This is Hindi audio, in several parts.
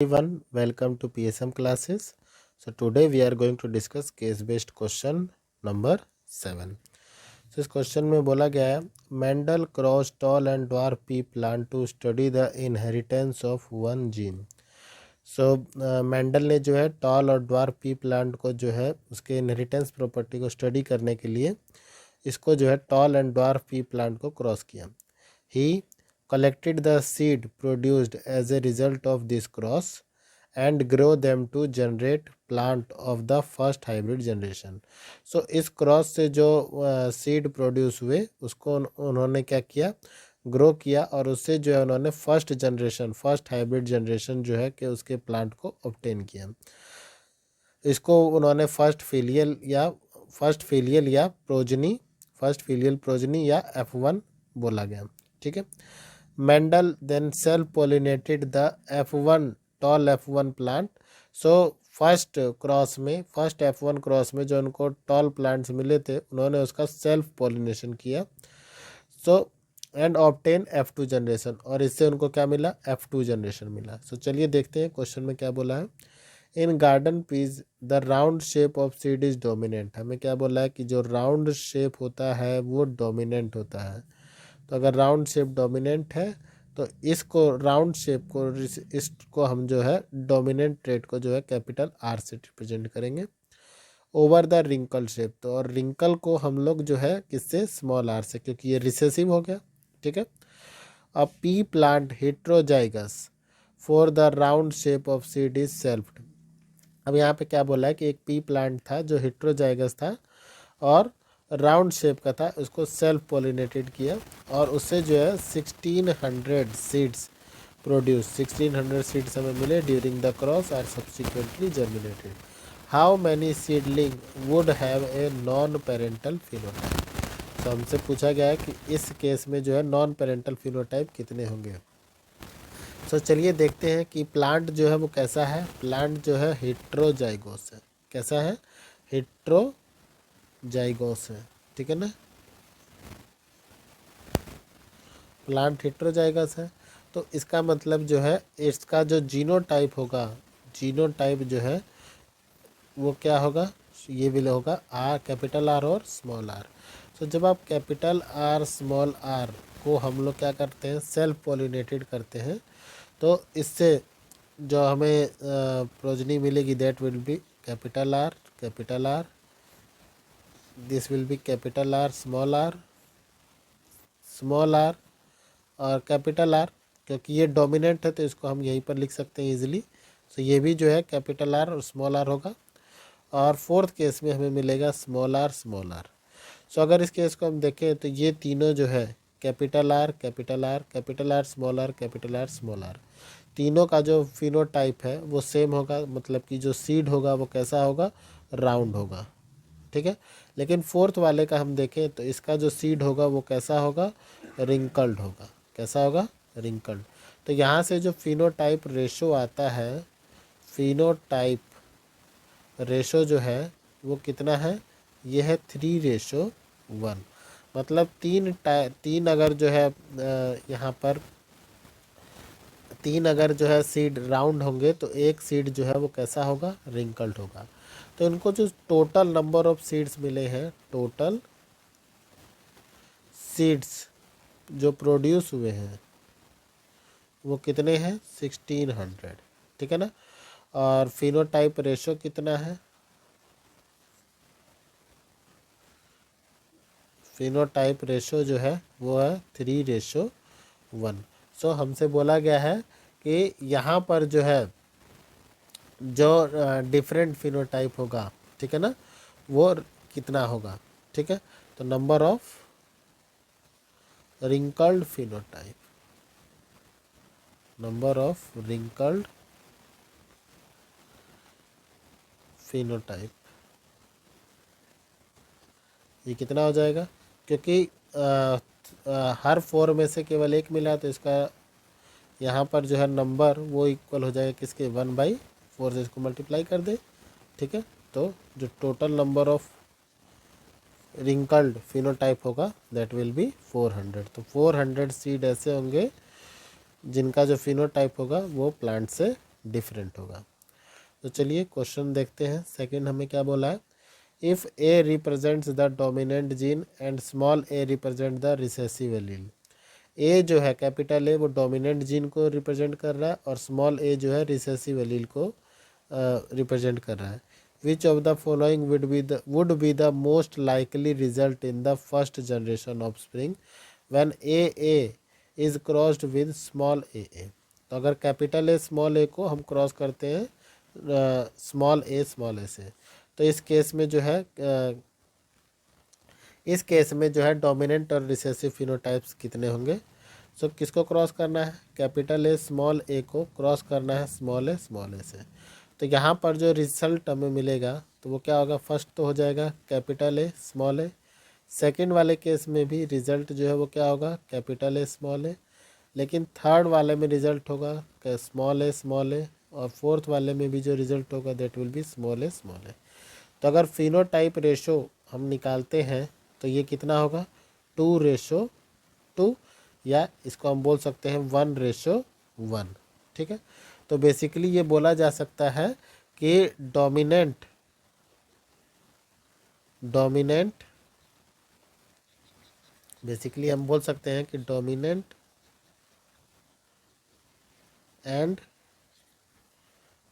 Everyone, welcome to PSM classes. So today we are going to discuss case based question number 7. So इस क्वेश्चन में बोला गया है Mendel cross tall and dwarf pea plant to study the inheritance of one gene. So Mendel ने जो है टॉल और ड्वार्फ पी प्लांट को जो है उसके इनहेरिटेंस प्रॉपर्टी को स्टडी करने के लिए इसको जो है toll and dwarf pea plant को क्रॉस किया. ही collected the seed produced as a result of this cross and grow them to generate plant of the first hybrid generation. So इस क्रॉस से जो सीड प्रोड्यूस हुए उसको उन्होंने क्या किया, ग्रो किया और उससे जो है उन्होंने फर्स्ट हाइब्रिड जनरेशन जो है कि उसके प्लांट को ऑब्टेन किया. इसको उन्होंने फर्स्ट फिलियल प्रोजनी या F1 बोला गया. ठीक है. Mendel then self-pollinated the tall F1 plant. So first F1 cross में जो उनको टॉल प्लांट्स मिले थे उन्होंने उसका सेल्फ पॉलिनेशन किया. So and obtain F2 generation और इससे उनको क्या मिला, F2 जनरेशन मिला. सो चलिए देखते हैं क्वेश्चन में क्या बोला है. In garden peas the round shape of seed is dominant. हमें क्या बोला है कि जो राउंड शेप होता है वो डोमिनेंट होता है. तो अगर राउंड शेप डोमिनेंट है तो इसको हम जो है डोमिनेंट ट्रेट को जो है कैपिटल आर से रिप्रेजेंट करेंगे. ओवर द रिंकल शेप, तो और रिंकल को हम लोग जो है किससे, स्मॉल आर से, क्योंकि ये रिसेसिव हो गया. ठीक है. अब pea plant heterozygous for the round shape of seed is selfed. अब यहाँ पे क्या बोला है कि एक पी प्लांट था जो हेट्रोजाइगस था और राउंड शेप का था, उसको सेल्फ पॉलिनेटेड किया और उससे जो है 1600 सीड्स हमें मिले during the cross are subsequently germinated. How many seedling would have a non parental phenotype. तो हमसे पूछा गया है कि इस केस में जो है नॉन पेरेंटल फिनोटाइप कितने होंगे. तो चलिए देखते हैं कि प्लांट जो है वो कैसा है. प्लांट जो है हेट्रोजाइगोस है. कैसा है, हेट्रोजाइगोस है. ठीक है ना, प्लांट हेट्रोजाइगस है. तो इसका मतलब जो है इसका जो जीनोटाइप जो है वो क्या होगा, ये भी होगा आर, कैपिटल आर और स्मॉल आर. तो जब आप कैपिटल आर स्मॉल आर को हम लोग क्या करते हैं, सेल्फ पॉलिनेटेड करते हैं, तो इससे जो हमें प्रोजनी मिलेगी that will be capital R, this will be capital R small R और कैपिटल आर. क्योंकि ये डोमिनेंट है तो इसको हम यहीं पर लिख सकते हैं इजीली. तो ये भी जो है कैपिटल आर और स्मॉल आर होगा. और फोर्थ केस में हमें मिलेगा स्मॉल आर. सो अगर इस केस को हम देखें तो ये तीनों जो है कैपिटल आर, स्मॉल आर, तीनों का जो फिनोटाइप है वो सेम होगा. मतलब कि जो सीड होगा वो कैसा होगा, राउंड होगा. ठीक है. लेकिन फोर्थ वाले का हम देखें तो इसका जो सीड होगा वो कैसा होगा, रिंकल्ड होगा. कैसा होगा, रिंकल्ड. तो यहाँ से जो फिनोटाइप रेशो आता है, फिनोटाइप रेशो जो है वो कितना है, ये है 3:1. मतलब तीन अगर जो है यहाँ पर तीन अगर जो है सीड राउंड होंगे तो एक सीड जो है वो कैसा होगा, रिंकल्ड होगा. तो इनको जो टोटल नंबर ऑफ सीड्स मिले हैं, टोटल सीड्स जो प्रोड्यूस हुए हैं वो कितने हैं, 1600. ठीक है ना. और फिनोटाइप रेशो कितना है, फिनोटाइप रेशो जो है वो है 3:1. सो हमसे बोला गया है कि यहाँ पर जो है जो डिफरेंट फिनोटाइप होगा, ठीक है ना, वो कितना होगा. ठीक है. तो नंबर ऑफ रिंकल्ड फिनोटाइप, ये कितना हो जाएगा. क्योंकि हर 4 में से केवल एक मिला तो इसका यहाँ पर जो है नंबर वो इक्वल हो जाएगा किसके, 1/4 से इसको मल्टीप्लाई कर दे. ठीक है. तो जो total number of wrinkled phenotype होगा दैट विल बी 400. तो 400 सीड ऐसे होंगे जिनका जो फिनोटाइप होगा वो प्लांट से डिफरेंट होगा। तो चलिए क्वेश्चन देखते हैं। सेकंड हमें क्या बोला है, if A represents the dominant gene and small A represent the recessive allele. A जो है कैपिटल ए वो डोमिनेंट जीन को रिप्रेजेंट कर रहा है और स्मॉल ए जो है रिसेसिव एलील को रिप्रेजेंट कर रहा है। Which of the following would be the most likely result in the first generation offspring when A is crossed with small A. तो अगर कैपिटल ए स्मॉल ए को हम क्रॉस करते हैं स्मॉल ए से, तो इस केस में जो है डोमिनेंट और रिसेसिव फिनोटाइप्स कितने होंगे। सो किसको क्रॉस करना है, कैपिटल ए स्मॉल ए को क्रॉस करना है स्मॉल ए से। तो यहाँ पर जो रिजल्ट हमें मिलेगा तो वो क्या होगा, फर्स्ट तो हो जाएगा capital A small A, second वाले केस में भी रिजल्ट जो है वो क्या होगा कैपिटल ए स्मॉल ए, लेकिन थर्ड वाले में रिजल्ट होगा स्मॉल ए, और फोर्थ वाले में भी जो रिजल्ट होगा that will B small A. तो अगर फिनोटाइप रेशो हम निकालते हैं तो ये कितना होगा 2:2, या इसको हम बोल सकते हैं 1:1। ठीक है, तो बेसिकली ये बोला जा सकता है कि डोमिनेंट बेसिकली हम बोल सकते हैं कि dominant and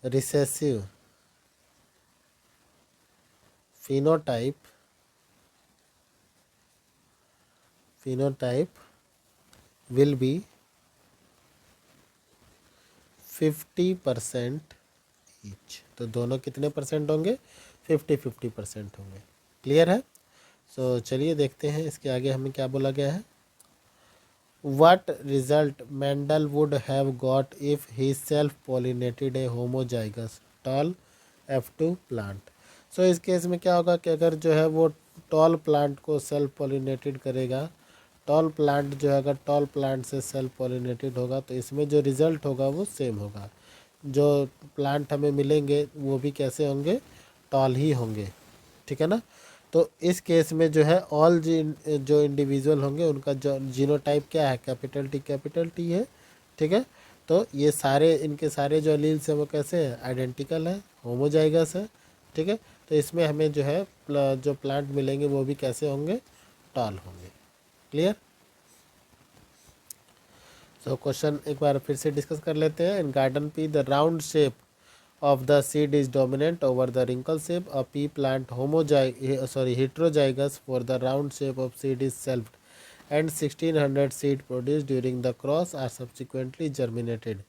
recessive phenotype will be 50% each. तो दोनों कितने परसेंट होंगे, 50-50% होंगे। क्लियर है। सो चलिए देखते हैं इसके आगे हमें क्या बोला गया है। What result Mendel would have got if he self-pollinated a homozygous tall F2 plant। सो इस केस में क्या होगा कि अगर जो है वो टॉल प्लांट को सेल्फ पॉलिनेटेड करेगा, टॉल प्लांट जो है अगर टॉल प्लांट से सेल्फ पॉलिनेटेड होगा तो इसमें जो रिज़ल्ट होगा वो सेम होगा। जो प्लांट हमें मिलेंगे वो भी कैसे होंगे, टॉल ही होंगे। ठीक है ना। तो इस केस में जो है ऑल जो इंडिविजुअल होंगे उनका जो जीनोटाइप क्या है, कैपिटल टी है। ठीक है, तो ये सारे इनके सारे जो एलील्स हैं वो कैसे हैं, आइडेंटिकल है, होमोजाइगस है। ठीक है, तो इसमें हमें जो है जो प्लांट मिलेंगे वो भी कैसे होंगे, टॉल होंगे। क्लियर। सो क्वेश्चन एक बार फिर से डिस्कस कर लेते हैं। इन garden pea the round shape of the seed is dominant over the wrinkle shape. A pea plant heterozygous for the round shape of seed is selved and 1600 seed produced during the cross are subsequently germinated.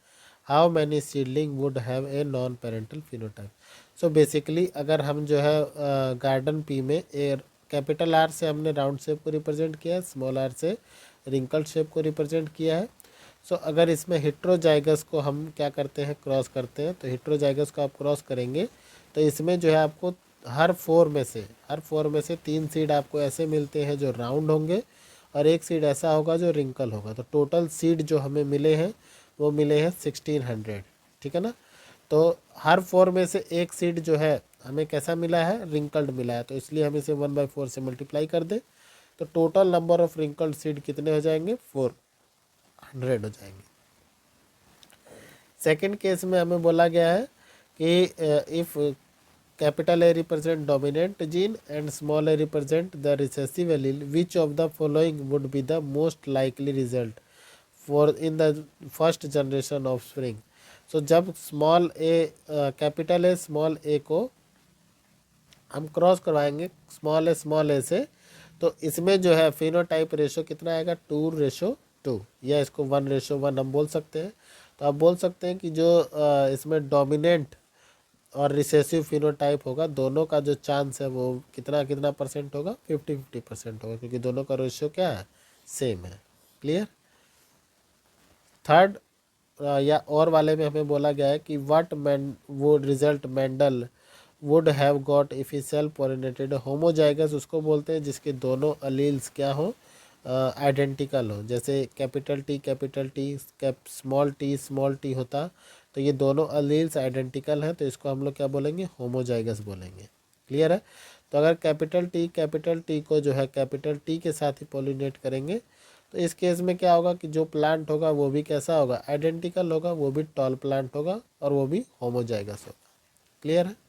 How many seedling would have a non-parental phenotype? So basically अगर हम जो है गार्डन पी में कैपिटल आर से हमने राउंड शेप को रिप्रेजेंट किया है, स्मॉल आर से रिंकल शेप को रिप्रेजेंट किया है। सो अगर इसमें हेट्रोजाइगस को हम क्या करते हैं, क्रॉस करते हैं, तो हेट्रोजाइगस को आप क्रॉस करेंगे तो इसमें जो है आपको हर फोर में से 3 सीड आपको ऐसे मिलते हैं जो राउंड होंगे और एक सीड ऐसा होगा जो रिंकल होगा। तो टोटल सीड जो हमें मिले हैं वो मिले हैं 1600। ठीक है ना। तो हर फोर में से एक सीड जो है हमें कैसा मिला है, रिंकल्ड मिला है, तो इसलिए हम इसे 1/4 से मल्टीप्लाई कर दें तो total number of wrinkled seed कितने हो जाएंगे, 400 हो जाएंगे। सेकंड केस में हमें बोला गया है कि if capital A represent dominant gene and small A represent the recessive allele, which of the following would be the most likely result for in the first generation offspring. So जब कैपिटल ए स्मॉल ए को हम क्रॉस करवाएंगे स्मॉल ए से, तो इसमें जो है फिनोटाइप रेशो कितना आएगा, 2:2, या इसको 1:1 हम बोल सकते हैं। तो आप बोल सकते हैं कि जो इसमें डोमिनेंट और रिसेसिव फिनोटाइप होगा दोनों का जो चांस है वो कितना परसेंट होगा, 50-50% होगा, क्योंकि दोनों का रेशियो क्या है, सेम है। क्लियर। थर्ड या और वाले में हमें बोला गया है कि what would result Mendel would have got if he self pollinated homozygous, उसको बोलते हैं जिसके दोनों अलील्स क्या हो, आइडेंटिकल हो। जैसे कैपिटल टी स्मॉल टी होता, तो ये दोनों अलील्स आइडेंटिकल हैं, तो इसको हम लोग क्या बोलेंगे, होमोजाइगस बोलेंगे। क्लियर है। तो अगर कैपिटल टी को जो है कैपिटल टी के साथ ही पॉलिनेट करेंगे तो इस केस में क्या होगा कि जो प्लांट होगा वो भी कैसा होगा, आइडेंटिकल होगा, वो भी टॉल प्लांट होगा और वो भी होमोजाइगस होगा। क्लियर है।